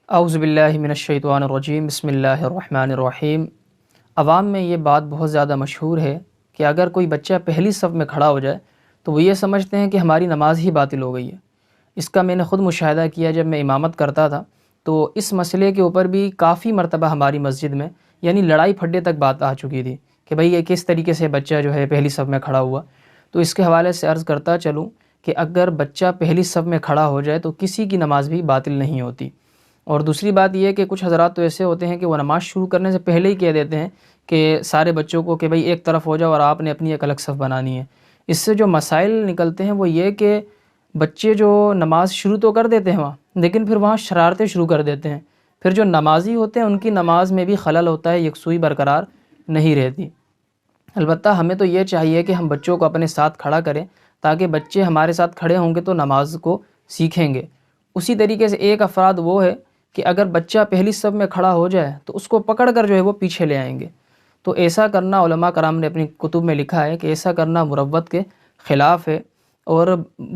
اعوذ باللہ من الشیطان الرجیم، بسم اللہ الرحمن الرحیم۔ عوام میں یہ بات بہت زیادہ مشہور ہے کہ اگر کوئی بچہ پہلی صف میں کھڑا ہو جائے تو وہ یہ سمجھتے ہیں کہ ہماری نماز ہی باطل ہو گئی ہے۔ اس کا میں نے خود مشاہدہ کیا جب میں امامت کرتا تھا، تو اس مسئلے کے اوپر بھی کافی مرتبہ ہماری مسجد میں یعنی لڑائی پھڈے تک بات آ چکی تھی کہ بھئی یہ کس طریقے سے بچہ جو ہے پہلی صف میں کھڑا ہوا۔ تو اس کے حوالے سے عرض کرتا چلوں کہ اگر بچہ پہلی صف میں کھڑا ہو جائے تو کسی کی نماز بھی باطل نہیں ہوتی۔ اور دوسری بات یہ ہے کہ کچھ حضرات تو ایسے ہوتے ہیں کہ وہ نماز شروع کرنے سے پہلے ہی کہہ دیتے ہیں کہ سارے بچوں کو کہ بھئی ایک طرف ہو جاؤ اور آپ نے اپنی ایک الگ صف بنانی ہے۔ اس سے جو مسائل نکلتے ہیں وہ یہ کہ بچے جو نماز شروع تو کر دیتے ہیں وہاں، لیکن پھر وہاں شرارتیں شروع کر دیتے ہیں۔ پھر جو نمازی ہوتے ہیں ان کی نماز میں بھی خلل ہوتا ہے، یکسوئی برقرار نہیں رہتی۔ البتہ ہمیں تو یہ چاہیے کہ ہم بچوں کو اپنے ساتھ کھڑا کریں تاکہ بچے ہمارے ساتھ کھڑے ہوں گے تو نماز کو سیکھیں گے۔ اسی طریقے سے ایک افراد وہ ہے کہ اگر بچہ پہلی صف میں کھڑا ہو جائے تو اس کو پکڑ کر جو ہے وہ پیچھے لے آئیں گے۔ تو ایسا کرنا علماء کرام نے اپنی کتب میں لکھا ہے کہ ایسا کرنا مروت کے خلاف ہے۔ اور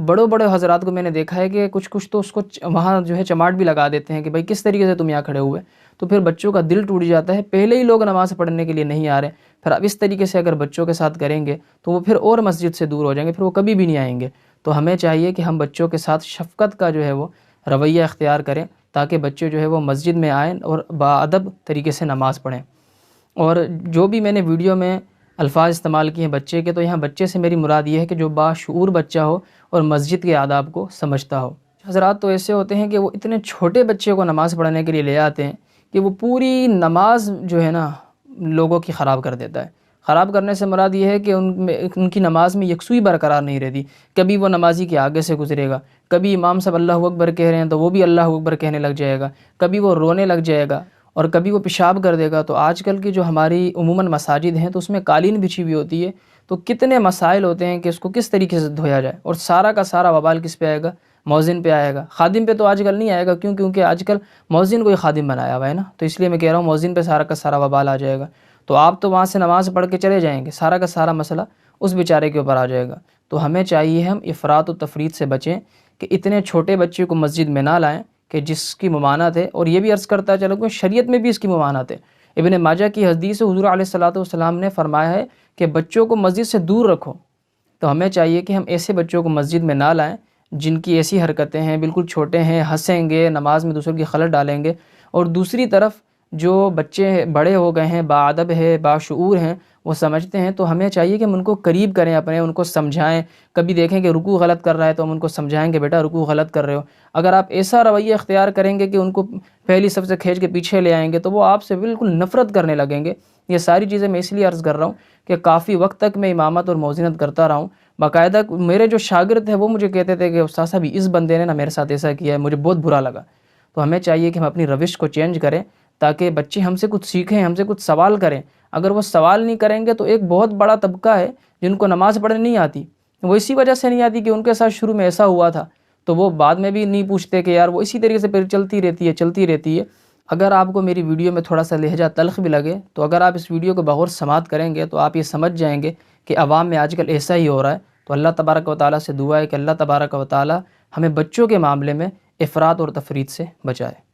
بڑے بڑے حضرات کو میں نے دیکھا ہے کہ کچھ تو اس کو وہاں جو ہے چماٹ بھی لگا دیتے ہیں کہ بھئی کس طریقے سے تم یہاں کھڑے ہوئے۔ تو پھر بچوں کا دل ٹوٹ جاتا ہے، پہلے ہی لوگ نماز پڑھنے کے لیے نہیں آ رہے، پھر اب اس طریقے سے اگر بچوں کے ساتھ کریں گے تو وہ پھر اور مسجد سے دور ہو جائیں گے، پھر وہ کبھی بھی نہیں آئیں گے۔ تو ہمیں چاہیے کہ ہم بچوں کے ساتھ شفقت کا جو ہے وہ رویہ اختیار کریں تاکہ بچے جو ہے وہ مسجد میں آئیں اور باادب طریقے سے نماز پڑھیں۔ اور جو بھی میں نے ویڈیو میں الفاظ استعمال کیے ہیں بچے کے، تو یہاں بچے سے میری مراد یہ ہے کہ جو باشعور بچہ ہو اور مسجد کے آداب کو سمجھتا ہو۔ حضرات تو ایسے ہوتے ہیں کہ وہ اتنے چھوٹے بچے کو نماز پڑھنے کے لیے لے آتے ہیں کہ وہ پوری نماز جو ہے نا لوگوں کی خراب کر دیتا ہے۔ خراب کرنے سے مراد یہ ہے کہ ان کی نماز میں یکسوئی برقرار نہیں رہتی۔ کبھی وہ نمازی کے آگے سے گزرے گا، کبھی امام صاحب اللہ اکبر کہہ رہے ہیں تو وہ بھی اللہ اکبر کہنے لگ جائے گا، کبھی وہ رونے لگ جائے گا، اور کبھی وہ پیشاب کر دے گا۔ تو آج کل کی جو ہماری عموماً مساجد ہیں تو اس میں قالین بچھی ہوئی ہوتی ہے، تو کتنے مسائل ہوتے ہیں کہ اس کو کس طریقے سے دھویا جائے، اور سارا کا سارا وبال کس پہ آئے گا؟ مؤذن پہ آئے گا۔ خادم پہ تو آج کل نہیں آئے گا، کیونکہ آج کل مؤذن کو ہی خادم بنایا ہوا ہے نا، تو اس لیے میں کہہ رہا ہوں مؤذن پہ سارا کا سارا وبال آ جائے گا۔ تو آپ تو وہاں سے نماز پڑھ کے چلے جائیں گے، سارا کا سارا مسئلہ اس بیچارے کے اوپر آ جائے گا۔ تو ہمیں چاہیے ہم افراط و تفریط سے بچیں کہ اتنے چھوٹے بچے کو مسجد میں نہ لائیں کہ جس کی ممانعت ہے۔ اور یہ بھی عرض کرتا چلو کہ شریعت میں بھی اس کی ممانعت ہے۔ ابن ماجہ کی حدیث حضور علیہ الصلوۃ والسلام نے فرمایا ہے کہ بچوں کو مسجد سے دور رکھو۔ تو ہمیں چاہیے کہ ہم ایسے بچوں کو مسجد میں نہ لائیں جن کی ایسی حرکتیں ہیں، بالکل چھوٹے ہیں، ہنسیں گے، نماز میں دوسروں کی خلل ڈالیں گے۔ اور دوسری طرف جو بچے بڑے ہو گئے ہیں، باادب ہے، باشعور ہیں، وہ سمجھتے ہیں، تو ہمیں چاہیے کہ ہم ان کو قریب کریں، اپنے ان کو سمجھائیں۔ کبھی دیکھیں کہ رکوع غلط کر رہا ہے تو ہم ان کو سمجھائیں کہ بیٹا رکوع غلط کر رہے ہو۔ اگر آپ ایسا رویہ اختیار کریں گے کہ ان کو پہلی صف سے کھینچ کے پیچھے لے آئیں گے تو وہ آپ سے بالکل نفرت کرنے لگیں گے۔ یہ ساری چیزیں میں اس لیے عرض کر رہا ہوں کہ کافی وقت تک میں امامت اور مؤذنت کرتا رہا ہوں۔ باقاعدہ میرے جو شاگرد تھے وہ مجھے کہتے تھے کہ استاد صاحب اس بندے نے نا میرے ساتھ ایسا کیا ہے، مجھے بہت برا لگا۔ تو ہمیں چاہیے کہ ہم اپنی روش کو چینج کریں تاکہ بچے ہم سے کچھ سیکھیں، ہم سے کچھ سوال کریں۔ اگر وہ سوال نہیں کریں گے تو ایک بہت بڑا طبقہ ہے جن کو نماز پڑھنے نہیں آتی، وہ اسی وجہ سے نہیں آتی کہ ان کے ساتھ شروع میں ایسا ہوا تھا، تو وہ بعد میں بھی نہیں پوچھتے کہ یار وہ اسی طریقے سے پھر چلتی رہتی ہے۔ اگر آپ کو میری ویڈیو میں تھوڑا سا لہجہ تلخ بھی لگے تو اگر آپ اس ویڈیو کو بغور سماعت کریں گے تو آپ یہ سمجھ جائیں گے کہ عوام میں آج کل ایسا ہی ہو رہا ہے۔ تو اللہ تبارک و تعالیٰ سے دعا ہے کہ اللہ تبارک و تعالیٰ ہمیں بچوں کے معاملے میں افراط اور تفریط سے بچائے۔